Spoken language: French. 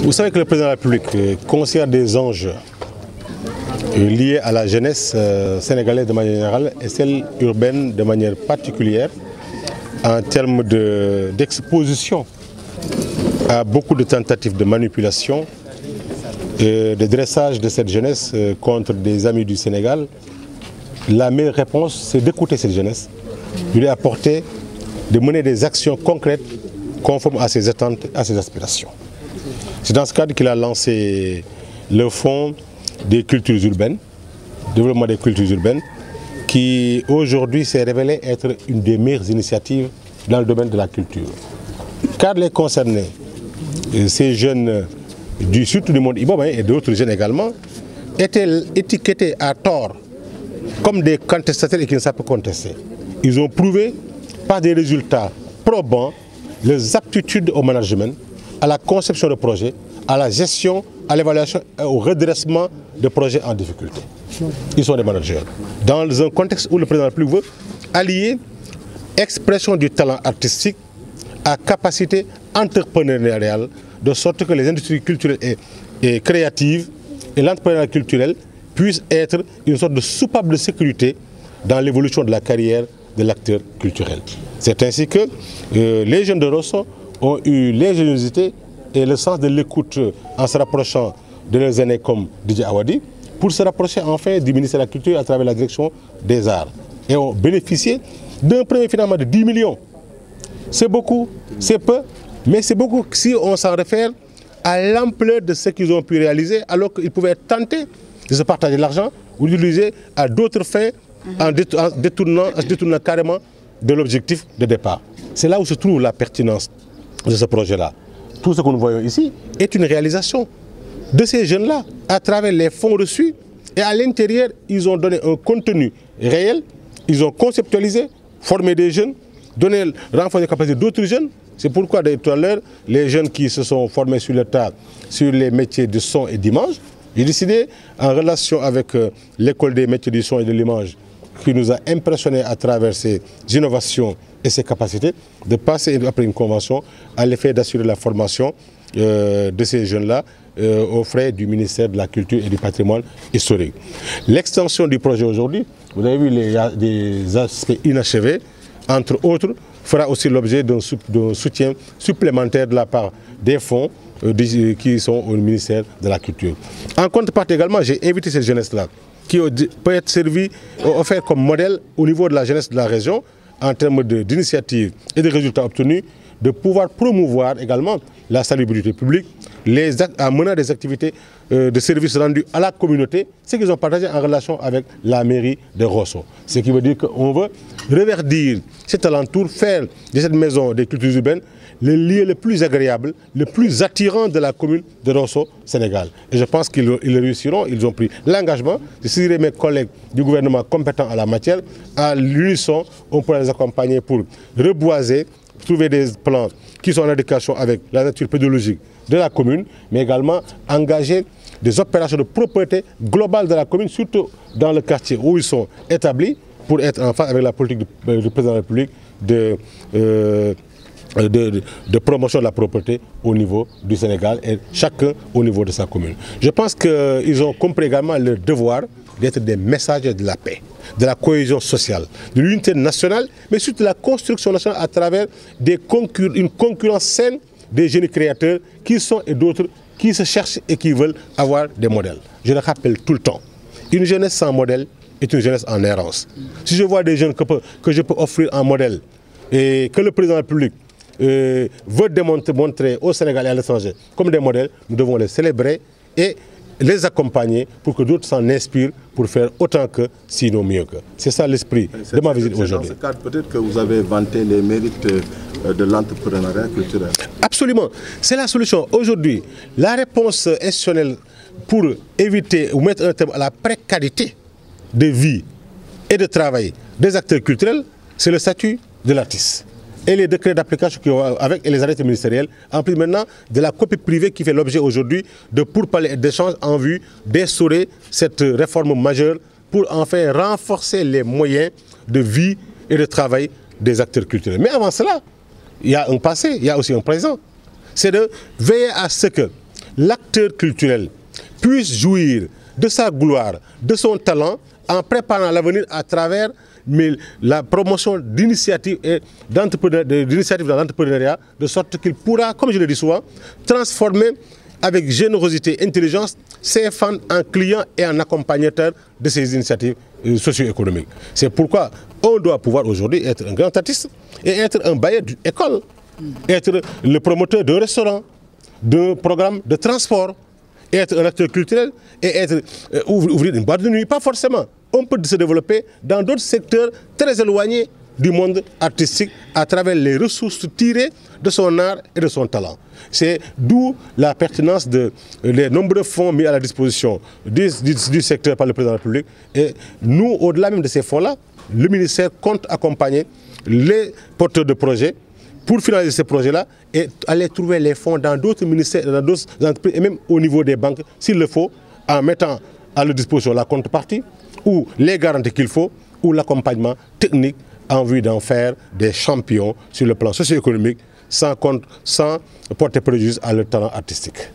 Vous savez que le président de la République considère des enjeux liés à la jeunesse sénégalaise de manière générale et celle urbaine de manière particulière en termes d'exposition à beaucoup de tentatives de manipulation et de dressage de cette jeunesse contre des amis du Sénégal. La meilleure réponse, c'est d'écouter cette jeunesse, de lui apporter, de mener des actions concrètes conformes à ses attentes, à ses aspirations. C'est dans ce cadre qu'il a lancé le Fonds des cultures urbaines, développement des cultures urbaines, qui aujourd'hui s'est révélé être une des meilleures initiatives dans le domaine de la culture. Car les concernés, ces jeunes, surtout du monde ibob et d'autres jeunes également, étaient étiquetés à tort comme des contestataires et qui ne savent pas contester. Ils ont prouvé par des résultats probants leurs aptitudes au management, à la conception de projets, à la gestion, à l'évaluation et au redressement de projets en difficulté. Ils sont des managers. Dans un contexte où le président de la République veut allier expression du talent artistique à capacité entrepreneuriale, de sorte que les industries culturelles et créatives et l'entrepreneuriat culturel puissent être une sorte de soupape de sécurité dans l'évolution de la carrière de l'acteur culturel. C'est ainsi que les jeunes de Rosso ont eu l'ingéniosité et le sens de l'écoute en se rapprochant de leurs aînés comme Didier Awadi pour se rapprocher enfin du ministère de la Culture à travers la direction des arts et ont bénéficié d'un premier financement de 10 millions. C'est beaucoup, c'est peu, mais c'est beaucoup si on s'en réfère à l'ampleur de ce qu'ils ont pu réaliser alors qu'ils pouvaient être tentés de se partager l'argent ou d'utiliser à d'autres fins en détournant carrément de l'objectif de départ. C'est là où se trouve la pertinence de ce projet-là. Tout ce que nous voyons ici est une réalisation de ces jeunes-là à travers les fonds reçus et à l'intérieur, ils ont donné un contenu réel, ils ont conceptualisé, formé des jeunes, renforcé les capacités d'autres jeunes. C'est pourquoi tout à l'heure, les jeunes qui se sont formés sur le tas, sur les métiers du son et d'image, j'ai décidé, en relation avec l'école des métiers du son et de l'image, qui nous a impressionnés à travers ses innovations et ses capacités, de passer après une convention à l'effet d'assurer la formation de ces jeunes-là aux frais du ministère de la Culture et du Patrimoine historique. L'extension du projet aujourd'hui, vous avez vu, il y a des aspects inachevés, entre autres, fera aussi l'objet d'un soutien supplémentaire de la part des fonds qui sont au ministère de la Culture. En contrepartie également, j'ai invité cette jeunesse-là, qui peut être servie, offerte comme modèle au niveau de la jeunesse de la région, en termes d'initiatives et de résultats obtenus, de pouvoir promouvoir également la salubrité publique, en menant des activités de services rendus à la communauté, ce qu'ils ont partagé en relation avec la mairie de Rosso. Ce qui veut dire qu'on veut reverdir cet alentour, faire de cette maison des cultures urbaines le lieu le plus agréable, le plus attirant de la commune de Rosso, Sénégal. Et je pense qu'ils réussiront, ils ont pris l'engagement de saisir mes collègues du gouvernement compétents à la matière. À l'unisson, on pourra les accompagner pour reboiser, trouver des plans qui sont en adéquation avec la nature pédologique de la commune, mais également engager des opérations de propriété globale de la commune, surtout dans le quartier où ils sont établis, pour être en phase avec la politique du président de la République de promotion de la propreté au niveau du Sénégal et chacun au niveau de sa commune. Je pense qu'ils ont compris également leur devoir d'être des messagers de la paix, de la cohésion sociale, de l'unité nationale, mais surtout de la construction nationale à travers une concurrence saine des jeunes créateurs qui sont et d'autres qui se cherchent et qui veulent avoir des modèles. Je le rappelle tout le temps, une jeunesse sans modèle est une jeunesse en errance. Si je vois des jeunes que je peux offrir un modèle et que le président de la République veut montrer au Sénégal et à l'étranger comme des modèles, nous devons les célébrer et les accompagner pour que d'autres s'en inspirent pour faire autant que, sinon mieux que. C'est ça l'esprit de ma visite aujourd'hui. Dans ce cadre, peut-être que vous avez vanté les mérites de l'entrepreneuriat culturel. Absolument, c'est la solution. Aujourd'hui, la réponse institutionnelle pour éviter ou mettre un terme à la précarité de vie et de travail des acteurs culturels, c'est le statut de l'artiste. Et les décrets d'application qui vont avec et les arrêtés ministériels, en plus maintenant de la copie privée qui fait l'objet aujourd'hui de pourparlers et d'échanges en vue d'instaurer cette réforme majeure pour enfin renforcer les moyens de vie et de travail des acteurs culturels. Mais avant cela, il y a un passé, il y a aussi un présent. C'est de veiller à ce que l'acteur culturel puisse jouir de sa gloire, de son talent, en préparant l'avenir à travers la promotion d'initiatives dans l'entrepreneuriat, de sorte qu'il pourra, comme je le dis souvent, transformer avec générosité et intelligence ses fans en clients et en accompagnateurs de ces initiatives socio-économiques. C'est pourquoi on doit pouvoir aujourd'hui être un grand artiste et être un bailleur d'école, être le promoteur d'un restaurant, d'un programme de transport, être un acteur culturel et ouvrir une boîte de nuit. Pas forcément. On peut se développer dans d'autres secteurs très éloignés du monde artistique à travers les ressources tirées de son art et de son talent. C'est d'où la pertinence des nombreux fonds mis à la disposition du secteur par le président de la République. Et nous, au-delà même de ces fonds-là, le ministère compte accompagner les porteurs de projets pour finaliser ces projets-là et aller trouver les fonds dans d'autres ministères, dans d'autres entreprises et même au niveau des banques, s'il le faut, en mettant à leur disposition la contrepartie ou les garanties qu'il faut ou l'accompagnement technique en vue d'en faire des champions sur le plan socio-économique sans porter préjudice à leur talent artistique.